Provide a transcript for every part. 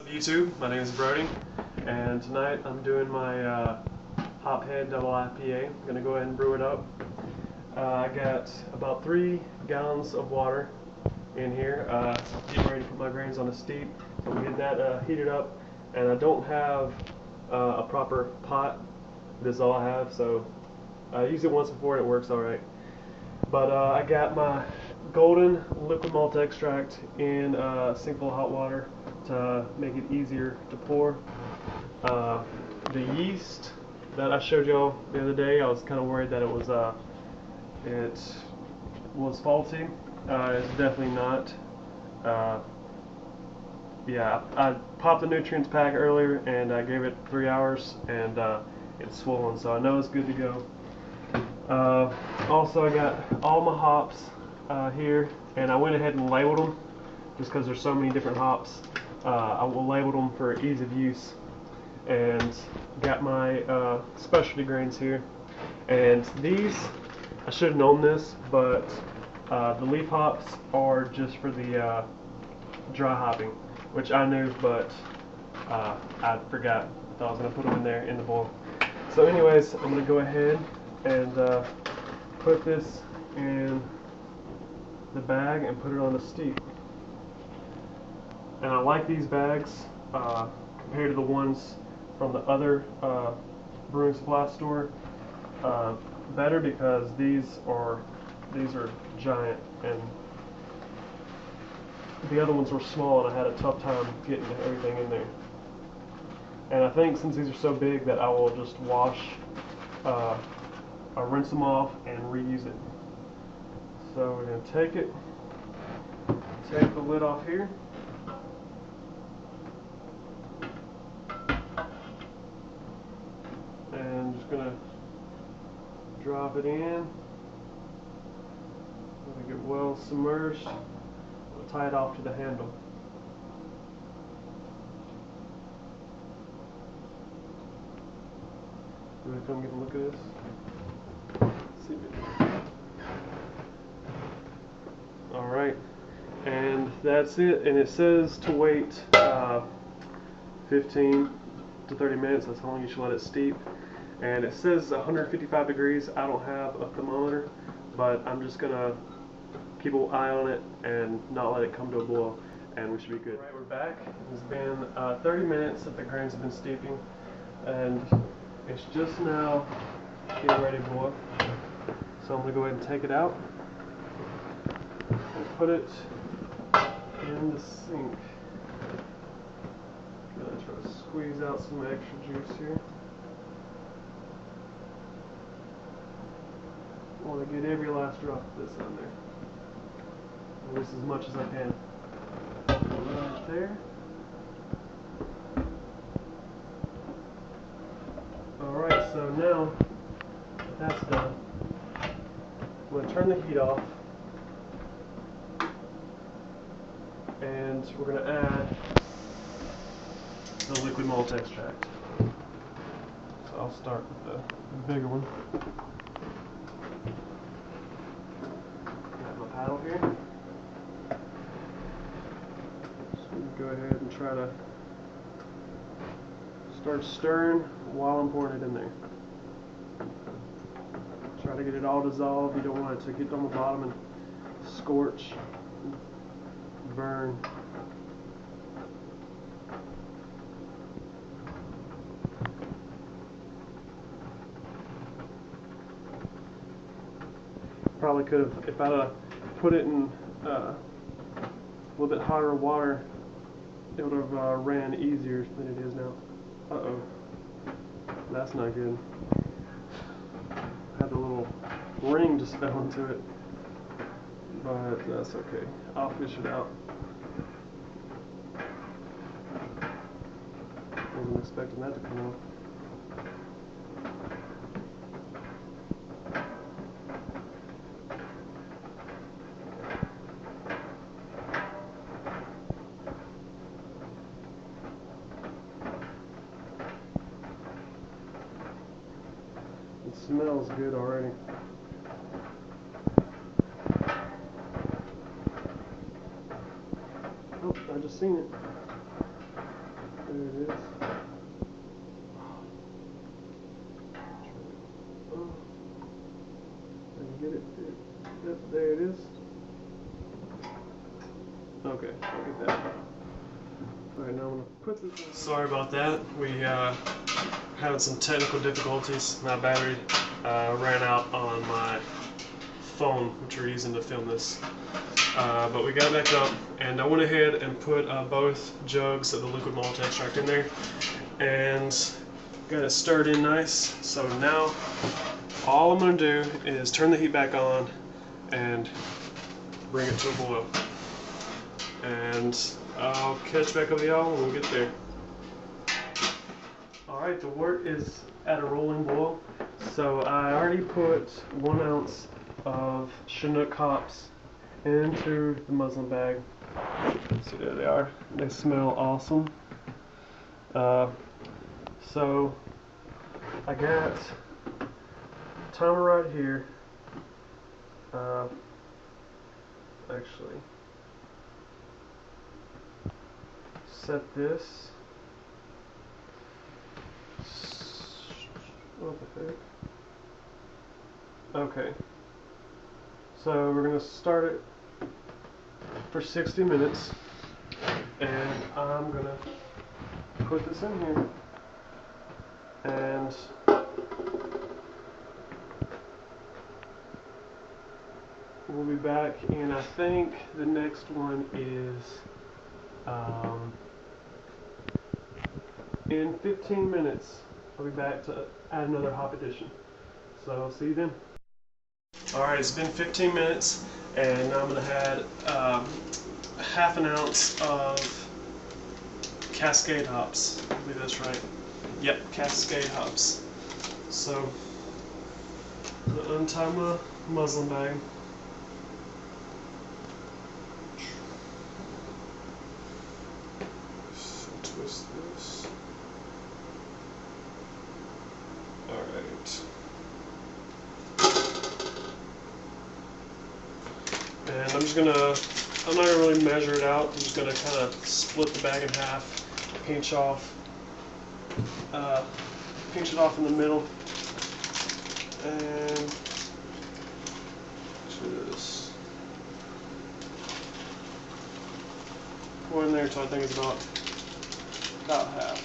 YouTube? My name is Brody, and tonight I'm doing my Hophead Double IPA. I'm going to go ahead and brew it up. I got about 3 gallons of water in here. Getting ready to put my grains on a steep, so I'm getting that heated up. And I don't have a proper pot. This is all I have, so I used it once before and it works alright. But I got my golden liquid malt extract in a sink full of hot water to make it easier to pour. The yeast that I showed y'all the other day, I was kind of worried that it was faulty. It's definitely not. Yeah, I popped the nutrients pack earlier and I gave it 3 hours and it's swollen, so I know it's good to go. Also, I got all my hops here, and I went ahead and labeled them just because there's so many different hops. I will label them for ease of use. And got my specialty grains here, and these, I should have known this, but the leaf hops are just for the dry hopping, which I knew, but I forgot. I thought I was going to put them in there in the bowl. So anyways, I'm going to go ahead and put this in the bag and put it on the steep. And I like these bags compared to the ones from the other brewing supply store better, because these are giant and the other ones were small and I had a tough time getting everything in there. And I think since these are so big that I will just I'll rinse them off and reuse it. So we're going to take the lid off here. And just going to drop it in. Let it get well submerged. I'll tie it off to the handle. You want to come get a look at this? Alright, and that's it. And it says to wait 15 to 30 minutes. That's how long you should let it steep. And it says 155 degrees. I don't have a thermometer, but I'm just going to keep an eye on it and not let it come to a boil, and we should be good. Alright, we're back. It's been 30 minutes that the grains have been steeping, and it's just now getting ready to boil. So I'm going to go ahead and take it out and put it in the sink. I'm going to try to squeeze out some extra juice here. I want to get every last drop of this on there. At least as much as I can. Right there. Alright, so now that that's done, I'm going to turn the heat off, and we're going to add the liquid malt extract. So I'll start with the bigger one. Got my paddle here. Just going to go ahead and try to start stirring while I'm pouring it in there. Try to get it all dissolved. You don't want it to get on the bottom and scorch, burn. Probably could have, if I'd put it in a little bit hotter water, it would have ran easier than it is now. Uh-oh. That's not good. Had a little ring just fell into it. But that's okay. I'll fish it out. Wasn't expecting that to come off. It smells good already. Oh, I just seen it. There it is. Oh, I can get it. Yep, there it is. Okay, look at that. Alright, now I'm going to put this in. Sorry about that. We had some technical difficulties. My battery ran out on my phone, which we're using to film this. But we got it back up, and I went ahead and put both jugs of the liquid malt extract in there, and got it stirred in nice. So now all I'm going to do is turn the heat back on and bring it to a boil. And I'll catch back up with y'all when we get there. Alright, the wort is at a rolling boil. So I already put 1 ounce of Chinook hops into the muslin bag. See, there they are. They smell awesome. So I got timer right here. Actually, set this. What the heck? Okay. So we're going to start it for 60 minutes, and I'm going to put this in here, and we'll be back in, I think the next one is in 15 minutes. I'll be back to add another hop addition. So I'll see you then. Alright, it's been 15 minutes, and now I'm going to add half an ounce of Cascade hops. I believe that's right. Yep, Cascade hops. So, I'm going to untie my muslin bag. So twist this. Alright. And I'm not gonna really measure it out. I'm just gonna kind of split the bag in half, pinch it off in the middle, and just pour in there until I think it's about half.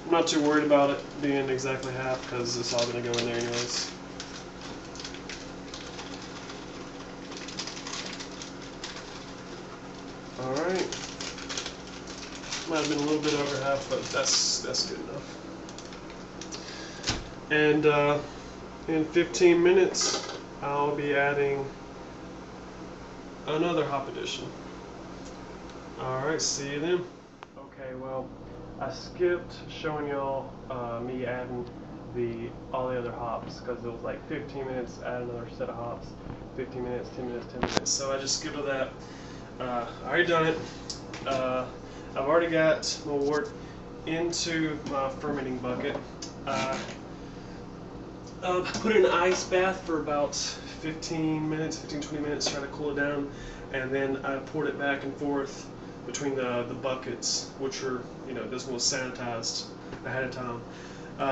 I'm not too worried about it being exactly half because it's all gonna go in there anyways. Alright, might have been a little bit over half, but that's good enough. And in 15 minutes, I'll be adding another hop addition. Alright, see you then. Okay, well, I skipped showing y'all me adding all the other hops because it was like 15 minutes, add another set of hops, 15 minutes, 10 minutes, 10 minutes. So I just skipped all that. I already done it. I've already got my wort into my fermenting bucket. I put it in an ice bath for about 15 minutes, 15-20 minutes, try to cool it down, and then I poured it back and forth between the buckets, which are, this one was sanitized ahead of time,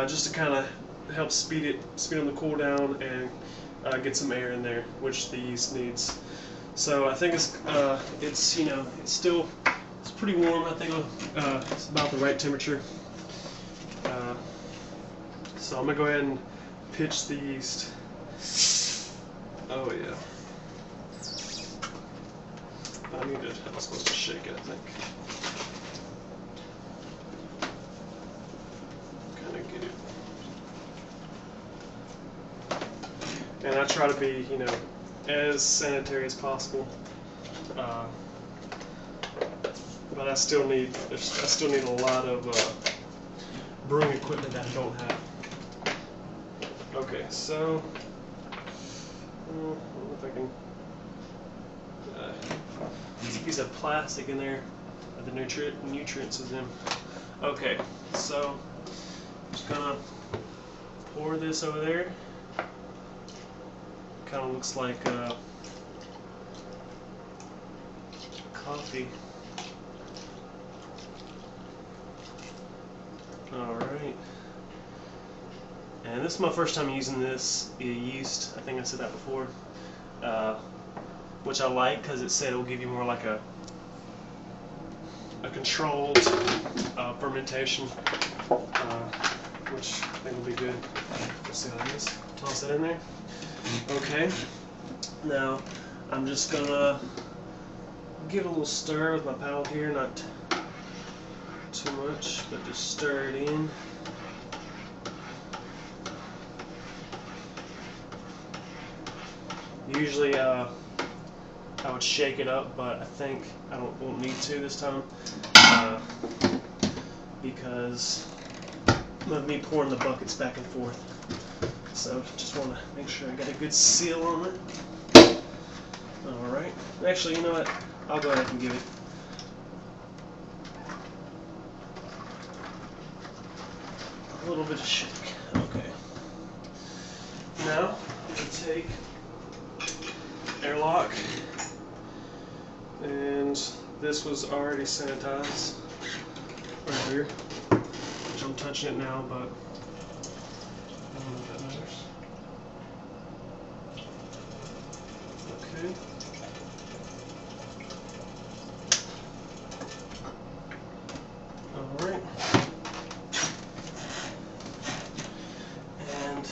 just to kind of help speed on the cool down and get some air in there, which the yeast needs. So I think it's pretty warm. I think it's about the right temperature. So I'm gonna go ahead and pitch the yeast. Oh yeah. I'm supposed to shake it, I think. Kind of get it. And I try to be, as sanitary as possible. But I still need a lot of brewing equipment that I don't have. Okay, so I don't know if I can. There's a piece of plastic in there that the nutrients is in. Okay, so I'm just gonna pour this over there. Kind of looks like coffee. this is my first time using this yeast. I think I said that before, which I like because it said it will give you more like a controlled fermentation, which I think will be good. Let's see how it is. Toss it in there. Okay. Now I'm just gonna give it a little stir with my paddle here, not too much, but just stir it in. Usually I would shake it up, but I think I won't need to this time because of me pouring the buckets back and forth. So just want to make sure I got a good seal on it. Alright. Actually, you know what? I'll go ahead and give it a little bit of shake. Okay. Now, I'm going to take airlock, and this was already sanitized right here, which I'm touching it now, but I don't know if that matters. Okay. Alright. And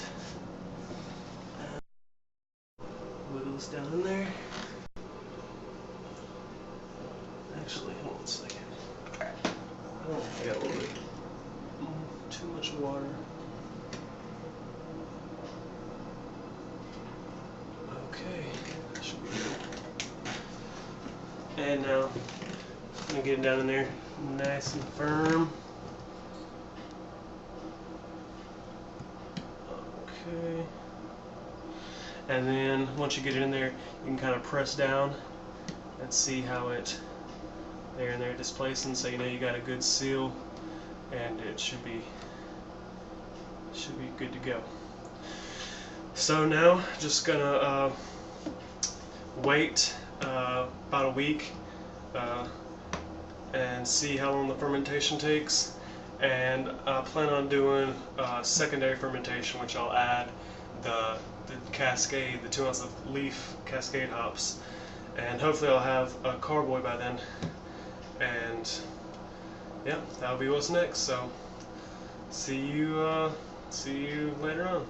wiggle this down in there. Actually, hold on a second. Oh, I got a little bit too much water. Okay, that should be good. And now, I'm going to get it down in there nice and firm. Okay. And then, once you get it in there, you can kind of press down and see how it there and there displacing, so you know you got a good seal, and it should be good to go. So now just gonna wait about a week and see how long the fermentation takes, and I plan on doing secondary fermentation, which I'll add the Cascade, the 2 ounces of leaf Cascade hops, and hopefully I'll have a carboy by then. And yeah, that'll be what's next. So see you later on.